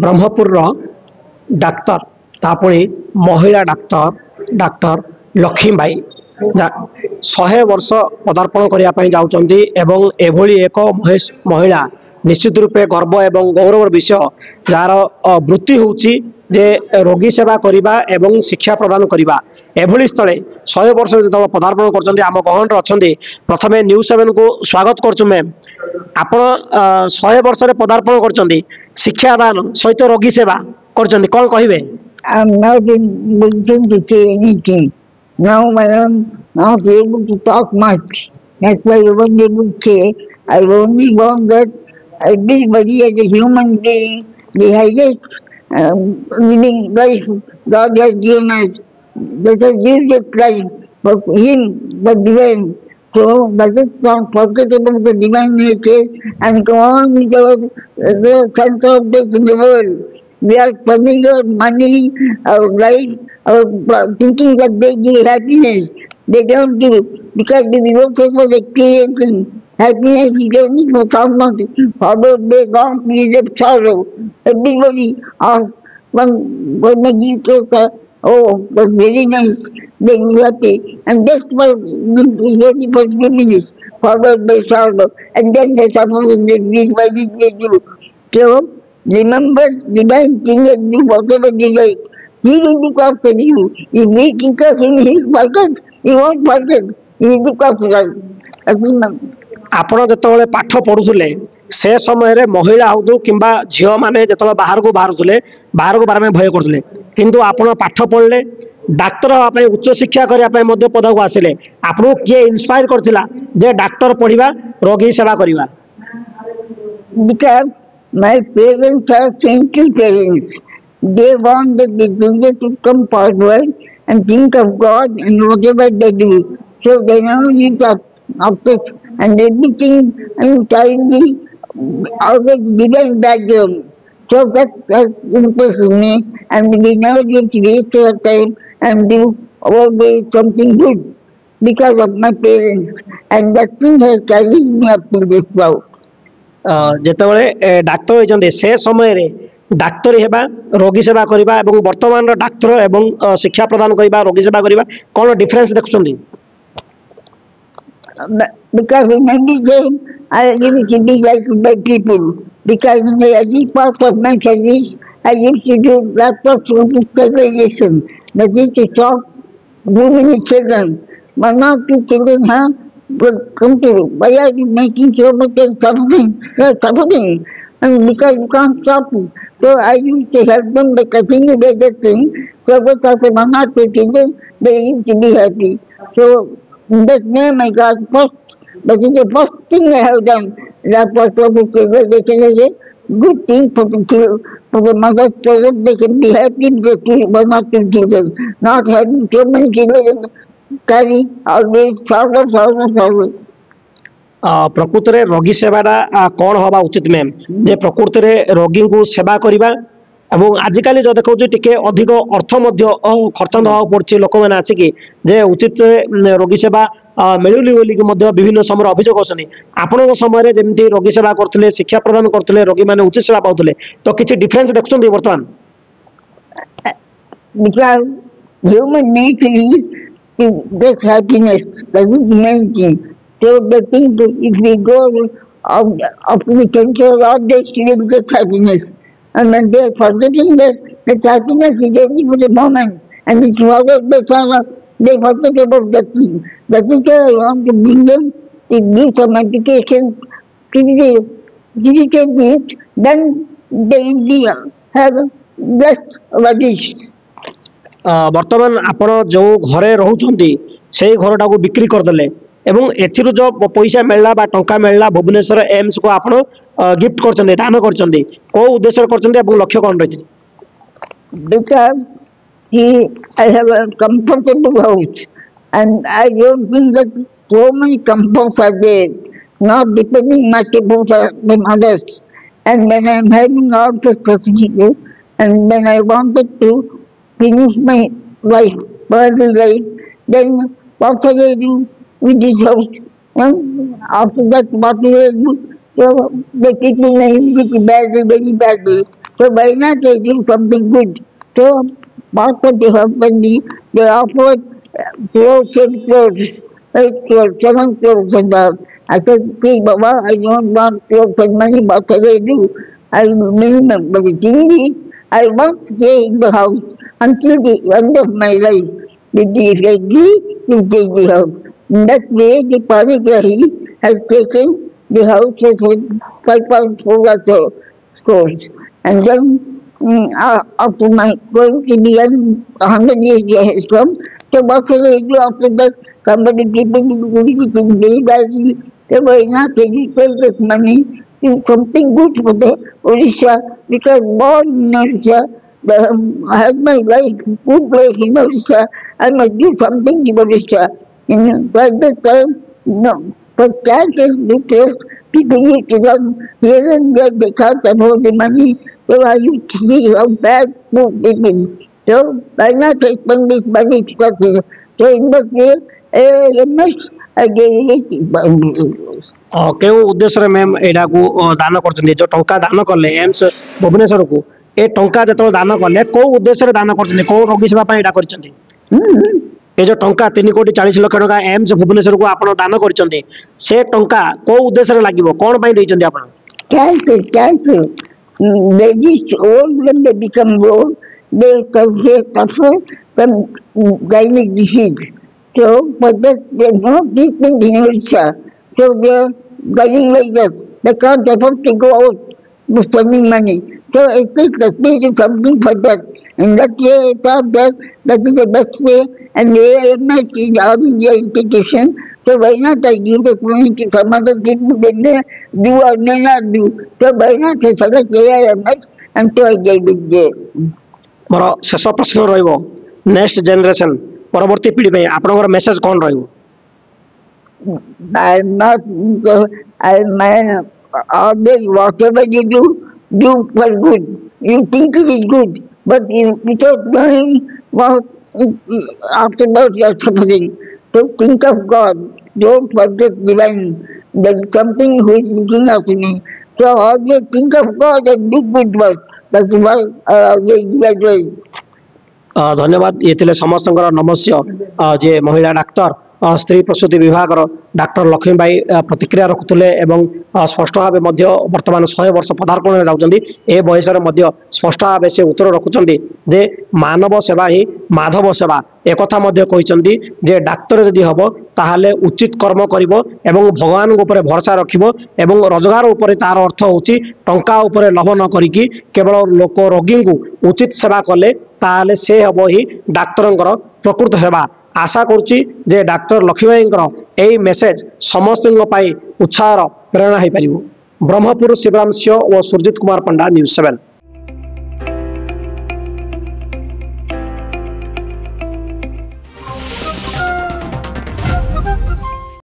Brahmapur doctor तापुणी महिला doctor doctor Lakshmibai 100 वर्ष पदार्पण करने जाऊँगी एवं एभली एक महिला निश्चित रूपे गर्व एवं गौरव विषय जार वृत्ति होची जे रोगी सेवा करने एवं शिक्षा प्रदान करने एभली स्थले 100 वर्ष जो पदार्पण कर आम गहन अच्छा प्रथम न्यूज 7 को स्वागत करुँ मैम आपण 100 वर्ष पदार्पण कर शिक्षादान सहित रोगी सेवा कर कौन कहे I'm not able to say anything. Now I am not able to talk much. That's why I wasn't able to say. I only want that everybody as a human being, the highest living life God has given us. Let us use that life for Him, the divine. So let us not forget about the divine nature and go on with the center of this in the world. We are spending our money, our life, our thinking that they give happiness. They don't give because we work for experiencing happiness. We don't need for someone followed by God, please of sorrow. Everybody asks when they give to oh, that's very nice. They will happy, and that's what is only for 2 minutes, followed by sorrow, and then the sorrow is by this they do. So remember, divine king and do whatever you like. He will look after you. If we think of him, he will forget. He won't forget. He will look after us. आपण जो पाठ पढ़ुले से समय महिला हूँ कि झील मैंने जो बाहर को बाहर को बारे में भय करते किंतु आपण पाठ पढ़ले डाक्तर हाँपाई उच्च शिक्षा करने पद को आसिले आपको किए इन्स्पायर करथिला जे डाक्तर पढ़ा रोगी सेवा करवा Because my parents are thankful parents. They want the children to come forward and think of God and whatever they do. So they now need after and everything entirely always divine background. So that impresses me and we now get to waste our time and do always something good because of my parents. And that thing has carried me up to this now. जिते doctor होती से समय डाक्तरी हेबा रोगी सेवा करवा एवं वर्तमान डाक्तर एवं शिक्षा प्रदान करवा रोगी सेवा करवा कौन difference देखुं Because in every game I used to be like by people. Because in every part of my service I used to do lots of sterilization. That is to stop women and children. But now two children will come to why are you making so much suffering? They're suffering. And because you can't stop it. So I used to help them by cutting away the thing. So what after one or two children, they used to be happy. So in that name I got first. That is the first thing I have done. That was a good thing for the mother so that they can be happy with the one or two children. Not having so many children carry always sorrow. प्रकृत रे रोगी सेवाटा कौन हवा उचित ma'am जे प्रकृत रे रोगी को सेवा करवा एवं आजिकल जो देखा टिके अधिक अर्थ खर्च दवा पड़े लोक मैंने आसिक जे उचित रोगी सेवा मिलूनी बोलिक विभिन्न समय अभियोग अच्छे आपण समय जमी रोगी सेवा करते शिक्षा प्रदान करते रोगी मैंने उचित सेवा पाते तो किसी डिफरेन्स देखुं बर्तमान Because human nature is to get happiness. That is the main thing. So the thing that if we go up to the control of this, we will get happiness. And when they are forgetting that happiness is only for the moment, and it's followed by sorrow, they forget about that thing. That is why I want to bring them to give some education to the digital needs, then they will be have blessed over this. वर्तमान आपण जो घरे रोचंती से घरटा को बिक्री करदे एवं एथिरु जो पैसा मिलला बा टंका मिलला भुवनेश्वर एम्स को आपण गिफ्ट करछन्ते दान करछन्ते को उद्देश्य करछन्ते एवं लक्ष्य कोन रही Because I have a comfortable house and I don't think that so many comforts are there, not depending much about others. And when I am having all the facilities and when I wanted to finish my life, worldly life, then what shall I do with this house? And after that, what will I do? So the people may use it badly, very badly. So why not they do something good? So what could they have when they offered clothes and clothes, 8 crores, 7 crores and all. I said, see Baba, I don't want clothes and money, what can I do? I minimum, but the thing is, I want to stay in the house until the end of my life. With the agree to take the house. In that way, the Panigrahi has taken the house at 5.4 or so scores. And then, after my going to the end, 100 years has come. So what shall I do after that? Somebody people will be in very badly. So why not take this money do something good for the Odisha? Because born in Odisha, I had my life, good life in Odisha. I must do something in Odisha. By that time, no. But cash is because people need to run here and there, they can't afford the money. So I used to see how bad poor people. So why not spend this money to Scotland? So in that way, AMS, I gave it. केउ उद्देश्य ma'am एटा को दान करछन्ती जो टंका दान करले AIIMS Bhubaneswar को ए टंका जतो दान करले को उद्देश्य दान करछन्ती को रोगी सेवा पय एटा करछन्ती ए जो टंका 3,40,00,000 टंका एम्स भुवनेश्वर को आपण दान करछन्ती से टंका को उद्देश्य लागिवो कोन पय दैछन्ती आपण Cancer. They just old when they become old, they suffer from gynec disease. So, but there's no treatment in Odisha. So they're dying like that. They can't afford to go out for spending money. So I think the state is something for that. In that way, I thought that is the best way. And the AMS is all India institution. So why not I give the money to some other people, they may do or may not do. So why not I select the AMS and so I gave it there. मोर शेष प्रश्न रहिबो next generation परवर्ती पीढ़ी पे आपनकर message कोन रहिबो I'm not, I'm always whatever you do for good. You think it is good, but without knowing what afterwards you are suffering. So think of God. Don't forget divine. There is something who is looking after me. So always think of God and do good work. That's why I always graduate. धन्यवाद ये थिले समस्तଙ୍କର नमस्य जे महिला doctor स्त्री प्रसूति विभाग doctor Lakshmibai प्रतिक्रिया रखुले एवं स्पष्ट भाव वर्तमान 100 वर्ष पदार्पण जाउछन्ती ए बयस स्पष्ट भाव से उत्तर रखुछन्ती जे मानव सेवा ही माधव सेवा एक कथा मध्य कहिसन्ती जे डाक्टर जदि हबो ताहाले उचित कर्म करिवो एवं भगवान ऊपर भरोसा रखिवो एवं रोजगार ऊपर तार अर्थ होची टंका ऊपर लोभ न करिकी केवल लोक रोगी को उचित सेवा कले ताहाले से हबो ही डाक्टरंकर प्रकृत सेवा आशा करुच्ची जे डाक्टर लक्ष्मीबाई यही मेसेज समस्त उत्साह प्रेरणा हो पार ब्रह्मपुर शिवराम सिंह और सुरजित कुमार पंडा न्यूज 7।